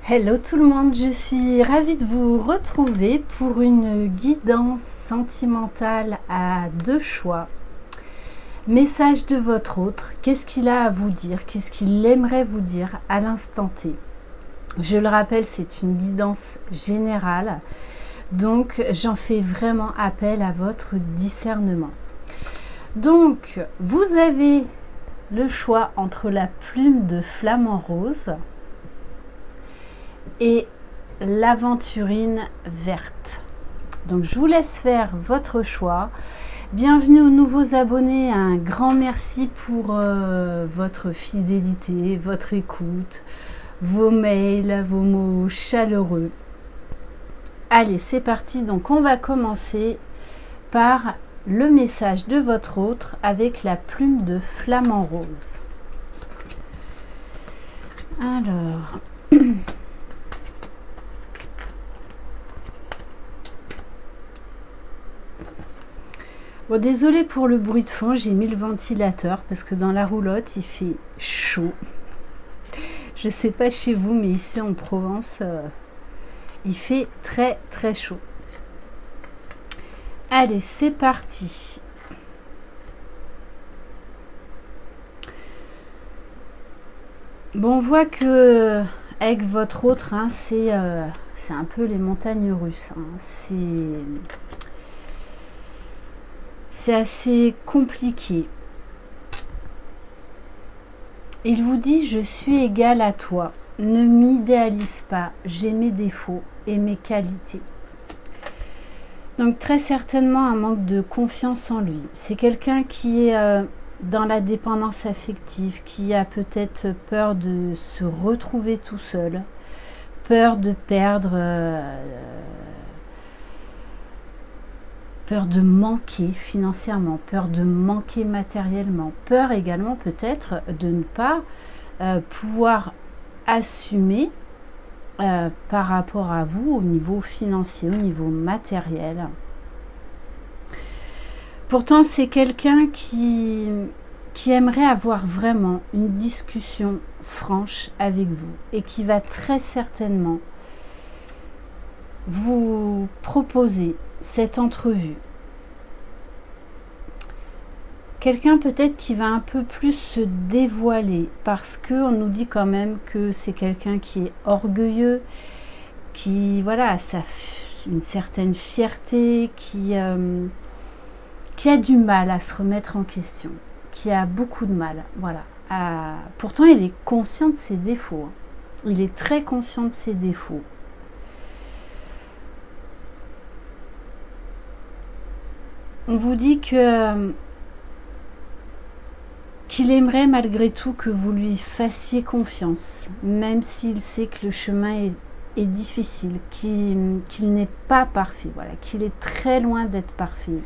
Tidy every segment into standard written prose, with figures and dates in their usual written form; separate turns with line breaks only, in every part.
Hello tout le monde, je suis ravie de vous retrouver pour une guidance sentimentale à deux choix. Message de votre autre, qu'est-ce qu'il a à vous dire, qu'est-ce qu'il aimerait vous dire à l'instant T. Je le rappelle, c'est une guidance générale, donc j'en fais vraiment appel à votre discernement. Donc, vous avez le choix entre la plume de flamant rose et l'aventurine verte. Donc je vous laisse faire votre choix. Bienvenue aux nouveaux abonnés, un grand merci pour votre fidélité, votre écoute, vos mails, vos mots chaleureux. Allez, c'est parti. Donc on va commencer par le message de votre autre avec la plume de flamant rose. Alors bon, désolé pour le bruit de fond, j'ai mis le ventilateur parce que dans la roulotte il fait chaud. Je sais pas chez vous, mais ici en Provence il fait très très chaud. Allez, c'est parti. Bon, on voit que avec votre autre, hein, c'est un peu les montagnes russes. Hein. C'est assez compliqué. Il vous dit: je suis égal à toi. Ne m'idéalise pas. J'ai mes défauts et mes qualités. Donc très certainement un manque de confiance en lui. C'est quelqu'un qui est dans la dépendance affective, qui a peut-être peur de se retrouver tout seul, peur de perdre, peur de manquer financièrement, peur de manquer matériellement, peur également peut-être de ne pas pouvoir assumer par rapport à vous au niveau financier, au niveau matériel. Pourtant, c'est quelqu'un qui aimerait avoir vraiment une discussion franche avec vous et qui va très certainement vous proposer cette entrevue. Quelqu'un peut-être qui va un peu plus se dévoiler parce qu'on nous dit quand même que c'est quelqu'un qui est orgueilleux, qui voilà, a une certaine fierté, qui a du mal à se remettre en question, qui a beaucoup de mal. Voilà. Pourtant, il est conscient de ses défauts. Hein. Il est très conscient de ses défauts. On vous dit que qu'il aimerait malgré tout que vous lui fassiez confiance, même s'il sait que le chemin est difficile, qu'il n'est pas parfait, voilà, qu'il est très loin d'être parfait.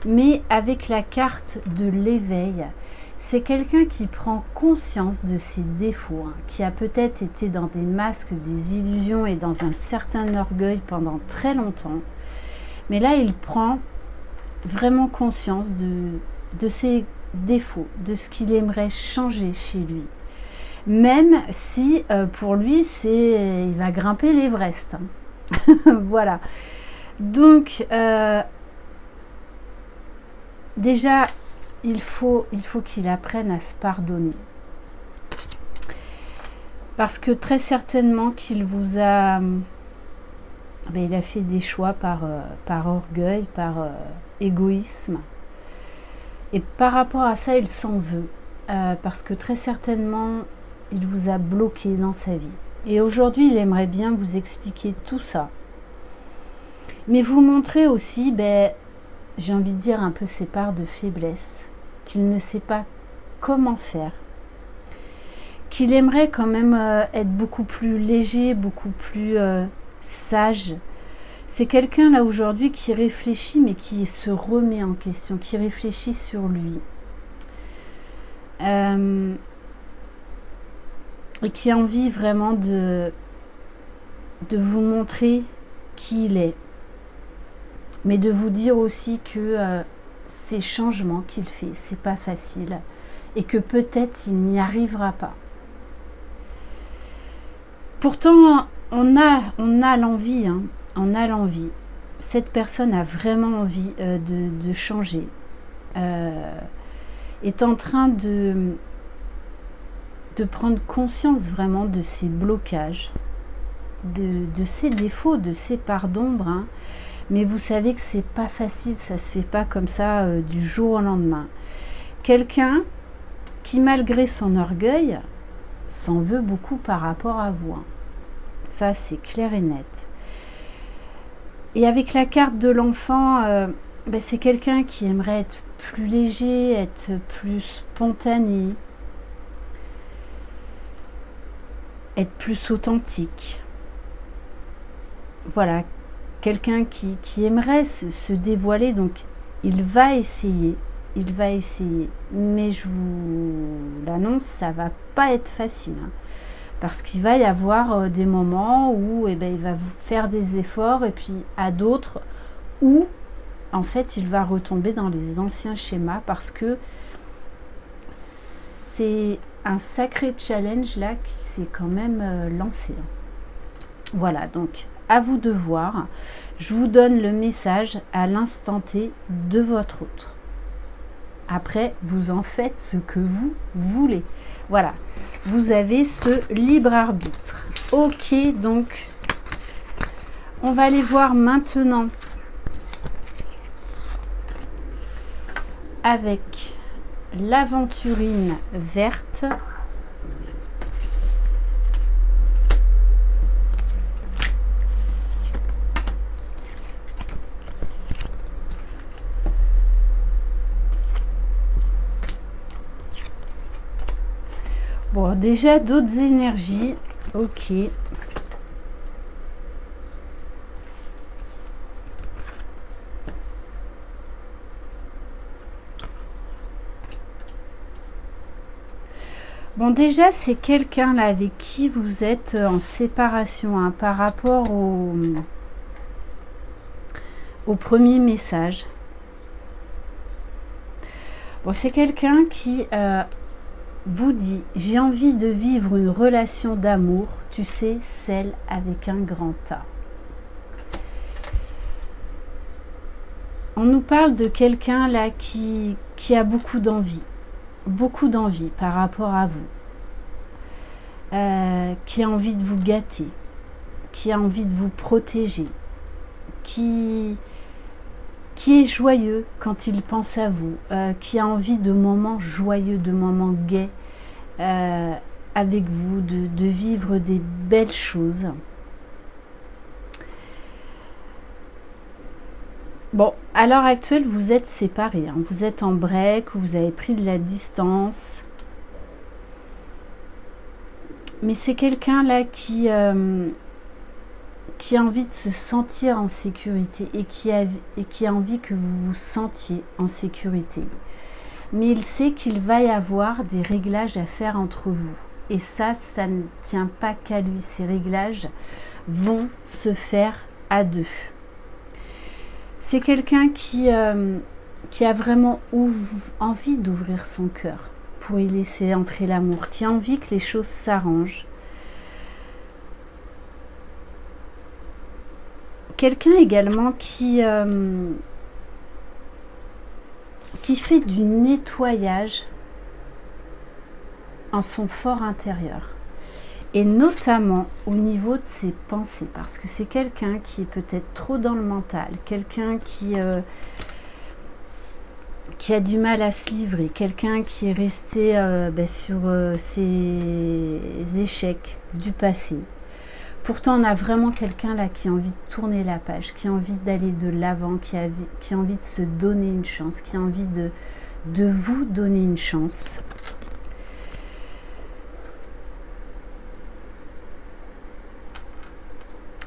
Mais avec la carte de l'éveil, c'est quelqu'un qui prend conscience de ses défauts, hein, qui a peut-être été dans des masques, des illusions et dans un certain orgueil pendant très longtemps. Mais là, il prend vraiment conscience de ses défauts, de ce qu'il aimerait changer chez lui. Même si pour lui, il va grimper l'Everest. Hein. Voilà. Donc, déjà, il faut qu'il apprenne à se pardonner. Parce que très certainement qu'il vous a... il a fait des choix par orgueil, par égoïsme. Et par rapport à ça, il s'en veut. Parce que très certainement, il vous a bloqué dans sa vie. Et aujourd'hui, il aimerait bien vous expliquer tout ça. Mais vous montrer aussi, j'ai envie de dire, un peu ses parts de faiblesse. Qu'il ne sait pas comment faire. Qu'il aimerait quand même être beaucoup plus léger, beaucoup plus sage. C'est quelqu'un là aujourd'hui qui réfléchit, mais qui se remet en question, qui réfléchit sur lui. Et qui a envie vraiment de vous montrer qui il est. Mais de vous dire aussi que ces changements qu'il fait, c'est pas facile. Et que peut-être il n'y arrivera pas. Pourtant, on a l'envie, hein, on a l'envie. Cette personne a vraiment envie de changer. Est en train de prendre conscience vraiment de ses blocages, de ses défauts, de ses parts d'ombre, hein. Mais vous savez que c'est pas facile, ça se fait pas comme ça du jour au lendemain. Quelqu'un qui, malgré son orgueil, s'en veut beaucoup par rapport à vous, hein. Ça, c'est clair et net. Et avec la carte de l'enfant, ben, c'est quelqu'un qui aimerait être plus léger, être plus spontané, être plus authentique. Voilà, quelqu'un qui aimerait se dévoiler, donc il va essayer, mais je vous l'annonce, ça va pas être facile, hein, parce qu'il va y avoir des moments où il va vous faire des efforts, et puis à d'autres où en fait il va retomber dans les anciens schémas, parce que c'est un sacré challenge là qui s'est quand même lancé. Voilà, donc à vous de voir. Je vous donne le message à l'instant T de votre autre. Après, vous en faites ce que vous voulez. Voilà, vous avez ce libre arbitre. Ok, donc on va aller voir maintenant avec l'aventurine verte. Bon, déjà d'autres énergies. Ok. Bon, déjà, c'est quelqu'un là avec qui vous êtes en séparation, hein, par rapport au premier message. Bon, c'est quelqu'un qui vous dit: j'ai envie de vivre une relation d'amour, tu sais, celle avec un grand A. On nous parle de quelqu'un là qui a beaucoup d'envie par rapport à vous, qui a envie de vous gâter, qui a envie de vous protéger, qui est joyeux quand il pense à vous, qui a envie de moments joyeux, de moments gais avec vous, de vivre des belles choses. Bon, à l'heure actuelle, vous êtes séparés, hein. Vous êtes en break, vous avez pris de la distance. Mais c'est quelqu'un là qui a envie de se sentir en sécurité et qui a envie que vous vous sentiez en sécurité. Mais il sait qu'il va y avoir des réglages à faire entre vous. Et ça ne tient pas qu'à lui. Ces réglages vont se faire à deux. C'est quelqu'un qui a vraiment envie d'ouvrir son cœur pour y laisser entrer l'amour, qui a envie que les choses s'arrangent. Quelqu'un également qui fait du nettoyage en son fort intérieur. Et notamment au niveau de ses pensées, parce que c'est quelqu'un qui est peut-être trop dans le mental, quelqu'un qui a du mal à se livrer, quelqu'un qui est resté sur ses échecs du passé. Pourtant, on a vraiment quelqu'un là qui a envie de tourner la page, qui a envie d'aller de l'avant, qui a envie de se donner une chance, qui a envie de vous donner une chance.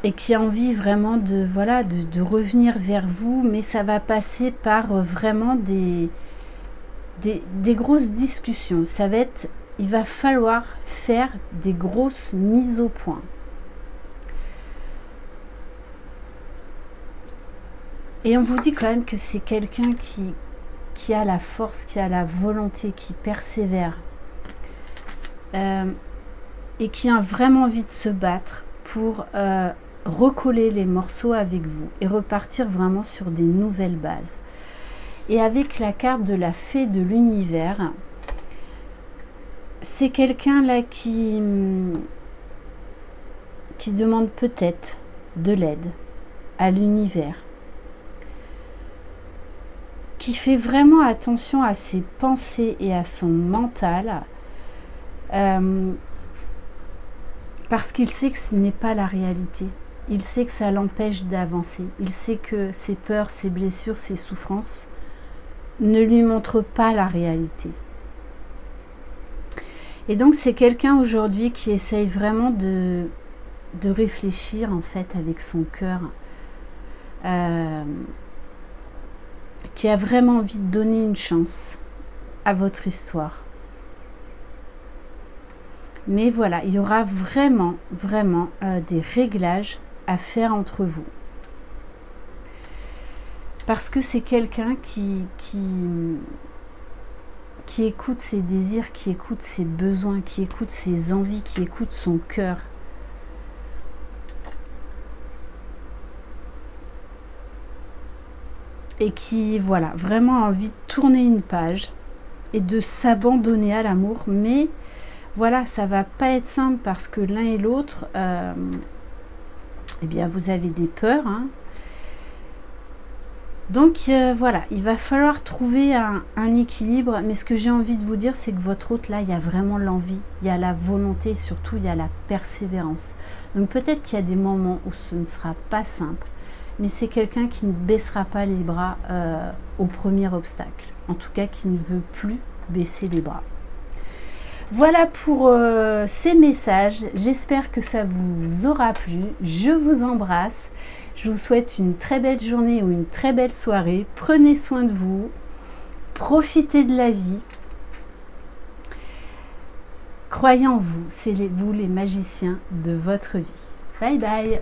Et qui a envie vraiment de revenir vers vous, mais ça va passer par vraiment des grosses discussions. Il va falloir faire des grosses mises au point. Et on vous dit quand même que c'est quelqu'un qui a la force, qui a la volonté, qui persévère. et qui a vraiment envie de se battre pour recoller les morceaux avec vous et repartir vraiment sur des nouvelles bases. Et avec la carte de la fée de l'univers, c'est quelqu'un là qui demande peut-être de l'aide à l'univers, qui fait vraiment attention à ses pensées et à son mental, parce qu'il sait que ce n'est pas la réalité. Il sait que ça l'empêche d'avancer. Il sait que ses peurs, ses blessures, ses souffrances ne lui montrent pas la réalité. Et donc c'est quelqu'un aujourd'hui qui essaye vraiment de réfléchir en fait avec son cœur, qui a vraiment envie de donner une chance à votre histoire. Mais voilà, il y aura vraiment des réglages à faire entre vous. Parce que c'est quelqu'un qui écoute ses désirs, qui écoute ses besoins, qui écoute ses envies, qui écoute son cœur. Et qui, voilà, vraiment a envie de tourner une page et de s'abandonner à l'amour. Mais voilà, ça va pas être simple parce que l'un et l'autre, eh bien, vous avez des peurs, hein. Donc voilà, il va falloir trouver un équilibre. Mais ce que j'ai envie de vous dire, c'est que votre hôte, là, il y a vraiment l'envie, il y a la volonté, et surtout, il y a la persévérance. Donc peut-être qu'il y a des moments où ce ne sera pas simple, mais c'est quelqu'un qui ne baissera pas les bras au premier obstacle. En tout cas, qui ne veut plus baisser les bras. Voilà pour ces messages. J'espère que ça vous aura plu. Je vous embrasse. Je vous souhaite une très belle journée ou une très belle soirée. Prenez soin de vous. Profitez de la vie. Croyez en vous. C'est vous les magiciens de votre vie. Bye bye.